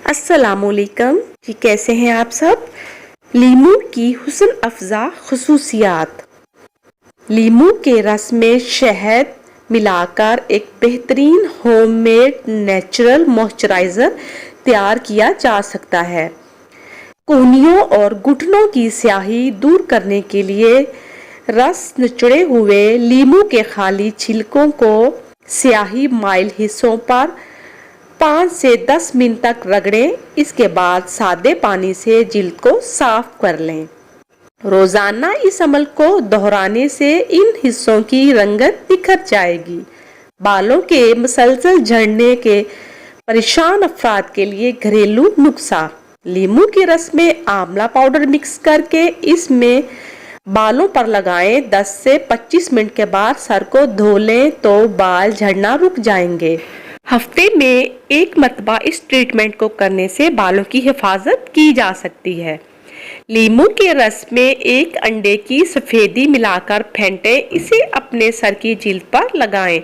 السلام علیکم جی، کیسے ہیں آپ سب؟ لیمو کی حسن افزا خصوصیات۔ لیمو کے رس میں شہد ملا کر ایک بہترین ہوم میڈ نیچرل موئسچرائزر تیار کیا جا سکتا ہے۔ کونیوں اور گھٹنوں کی سیاہی دور کرنے کے لیے رس نچوڑے ہوئے لیمو کے خالی چھلکوں کو سیاہی مائل حصوں پر 5 سے 10 منٹ تک رگڑیں۔ اس کے بعد سادے پانی سے جلد کو صاف کر لیں۔ روزانہ اس عمل کو دہرانے سے ان حصوں کی رنگت نکھر جائے گی۔ بالوں کے مسلسل جھڑنے کے پریشان افراد کے لیے گھریلو نسخہ۔ لیمو کے رس میں آملہ پاؤڈر مکس کر کے اس میں بالوں پر لگائیں۔ 10 سے 25 منٹ کے بعد سر کو دھو لیں تو بال جھڑنا رک جائیں گے۔ ہفتے میں ایک مرتبہ اس ٹریٹمنٹ کو کرنے سے بالوں کی حفاظت کی جا سکتی ہے۔ لیمو کے رس میں ایک انڈے کی سفیدی ملا کر پھینٹیں، اسے اپنے سر کی جلد پر لگائیں۔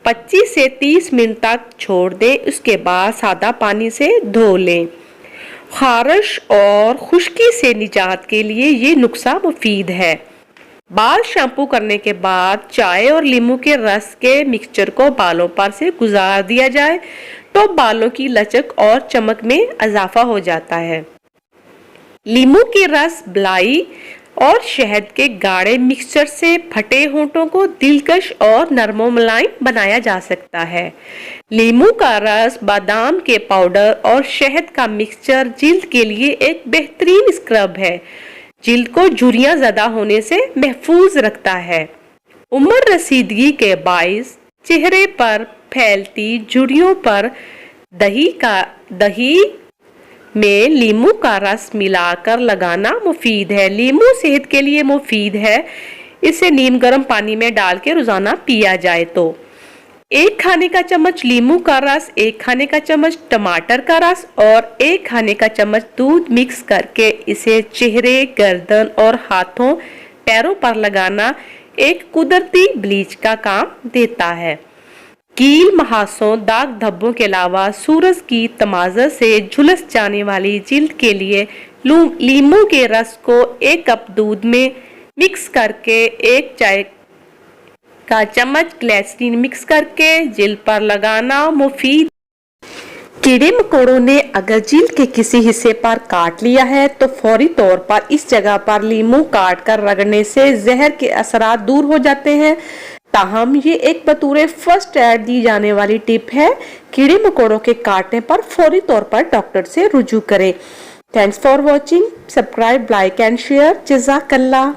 25 سے 30 منٹ تک چھوڑ دیں، اس کے بعد سادہ پانی سے دھو لیں۔ خارش اور خشکی سے نجات کے لیے یہ نسخہ مفید ہے۔ بال شیمپو کرنے کے بعد چائے اور لیمو کے رس کے مکسچر کو بالوں پر سے گزار دیا جائے تو بالوں کی لچک اور چمک میں اضافہ ہو جاتا ہے۔ لیمو کے رس، بالی اور شہد کے گاڑھے مکسچر سے پھٹے ہونٹوں کو دلکش اور نرم و ملائم بنایا جا سکتا ہے۔ لیمو کا رس، بادام کے پاؤڈر اور شہد کا مکسچر جلد کے لیے ایک بہترین اسکرب ہے۔ جلد کو جھریاں زدہ ہونے سے محفوظ رکھتا ہے۔ عمر رسیدگی کے باعث چہرے پر پھیلتی جھریوں پر دہی میں لیمو کا رس ملا کر لگانا مفید ہے۔ لیمو صحت کے لیے مفید ہے۔ اسے نیم گرم پانی میں ڈال کے روزانہ پیا جائے تو 1 کھانے کا چمچ لیمو کا رس، 1 کھانے کا چمچ ٹماٹر کا رس اور 1 کھانے کا چمچ دودھ مکس کر کے اسے چہرے، گردن اور ہاتھوں پیروں پر لگانا ایک قدرتی بلیچ کا کام دیتا ہے۔ کیل، محاسوں، داغ دھبوں کے علاوہ سورج کی تمازر سے جھلس جانے والی جلد کے لیے لیمو کے رس کو 1 کپ دودھ میں مکس کر کے 1 چائے کا چمچ گلیسرین مکس کر کے جلد پر لگانا مفید۔ کیڑے مکوڑوں نے اگر جلد کے کسی حصے پر کاٹ لیا ہے تو فوری طور پر اس جگہ پر لیمو کاٹ کر رگڑنے سے زہر کے اثرات دور ہو جاتے ہیں۔ تاہم یہ ایک بطور فرسٹ ایڈ دی جانے والی ٹپ ہے۔ کیڑے مکوڑوں کے کاٹنے پر فوری طور پر ڈاکٹر سے رجوع کریں۔ Thanks for watching. Subscribe, like and share. جزاک اللہ۔